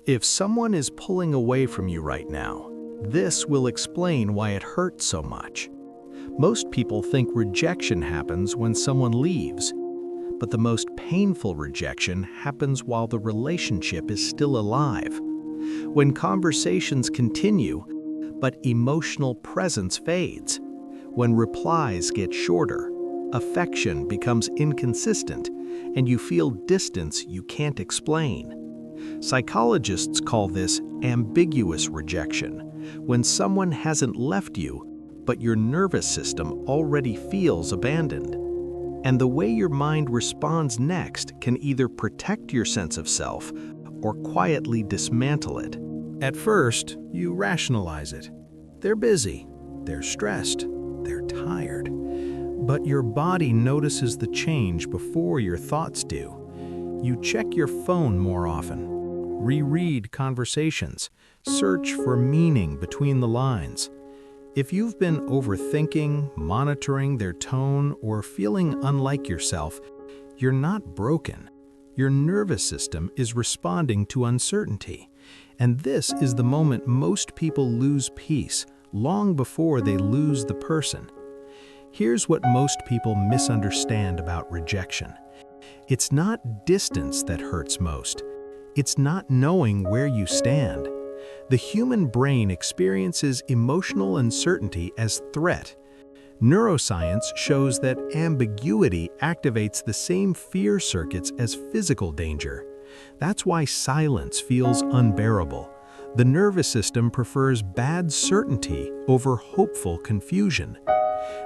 If someone is pulling away from you right now, this will explain why it hurts so much. Most people think rejection happens when someone leaves, but the most painful rejection happens while the relationship is still alive. When conversations continue, but emotional presence fades. When replies get shorter, affection becomes inconsistent, and you feel distance you can't explain. Psychologists call this ambiguous rejection, when someone hasn't left you, but your nervous system already feels abandoned. And the way your mind responds next can either protect your sense of self or quietly dismantle it. At first, you rationalize it. They're busy, they're stressed, they're tired. But your body notices the change before your thoughts do. You check your phone more often, reread conversations, search for meaning between the lines. If you've been overthinking, monitoring their tone, or feeling unlike yourself, you're not broken. Your nervous system is responding to uncertainty. And this is the moment most people lose peace, long before they lose the person. Here's what most people misunderstand about rejection. It's not distance that hurts most. It's not knowing where you stand. The human brain experiences emotional uncertainty as threat. Neuroscience shows that ambiguity activates the same fear circuits as physical danger. That's why silence feels unbearable. The nervous system prefers bad certainty over hopeful confusion.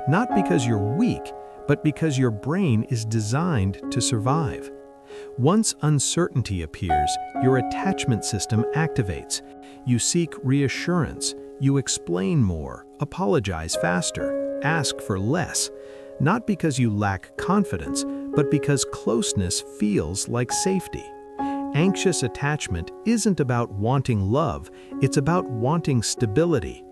Not because you're weak, but because your brain is designed to survive. Once uncertainty appears, your attachment system activates. You seek reassurance, you explain more, apologize faster, ask for less. Not because you lack confidence, but because closeness feels like safety. Anxious attachment isn't about wanting love, it's about wanting stability.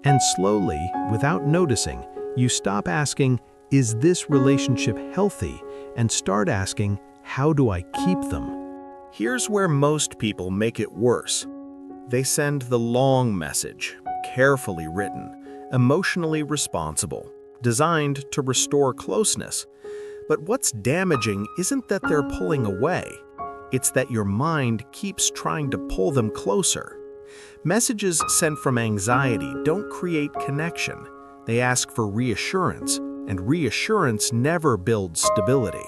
And slowly, without noticing, you stop asking, "Is this relationship healthy?" and start asking, "How do I keep them?" Here's where most people make it worse. They send the long message, carefully written, emotionally responsible, designed to restore closeness. But what's damaging isn't that they're pulling away. It's that your mind keeps trying to pull them closer. Messages sent from anxiety don't create connection. They ask for reassurance, and reassurance never builds stability.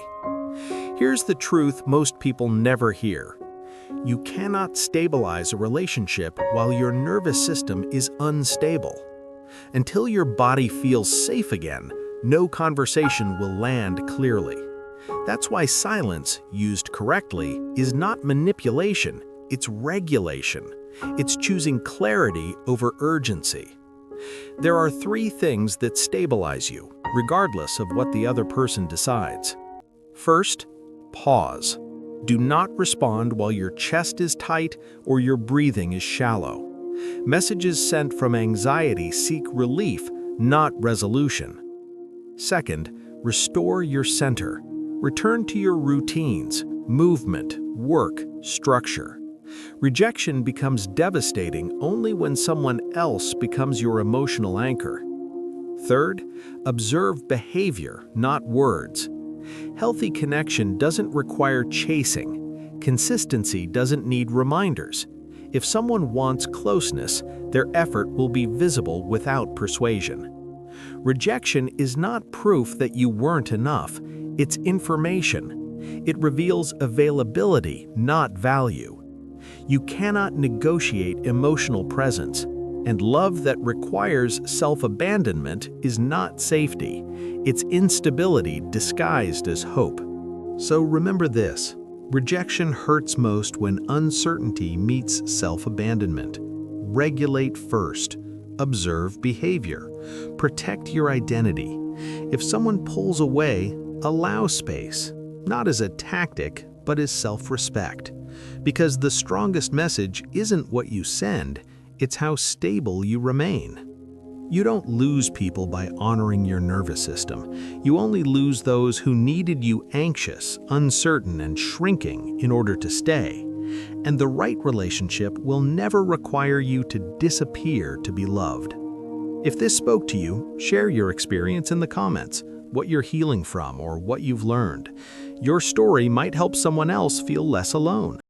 Here's the truth most people never hear. You cannot stabilize a relationship while your nervous system is unstable. Until your body feels safe again, no conversation will land clearly. That's why silence, used correctly, is not manipulation, it's regulation. It's choosing clarity over urgency. There are 3 things that stabilize you, regardless of what the other person decides. First, pause. Do not respond while your chest is tight or your breathing is shallow. Messages sent from anxiety seek relief, not resolution. Second, restore your center. Return to your routines, movement, work, structure. Rejection becomes devastating only when someone else becomes your emotional anchor. Third, observe behavior, not words. Healthy connection doesn't require chasing. Consistency doesn't need reminders. If someone wants closeness, their effort will be visible without persuasion. Rejection is not proof that you weren't enough. It's information. It reveals availability, not value. You cannot negotiate emotional presence, and love that requires self-abandonment is not safety. It's instability disguised as hope. So remember this: rejection hurts most when uncertainty meets self-abandonment. Regulate first. Observe behavior. Protect your identity. If someone pulls away, allow space, not as a tactic, but as self-respect. Because the strongest message isn't what you send, it's how stable you remain. You don't lose people by honoring your nervous system. You only lose those who needed you anxious, uncertain, and shrinking in order to stay. And the right relationship will never require you to disappear to be loved. If this spoke to you, share your experience in the comments, what you're healing from or what you've learned. Your story might help someone else feel less alone.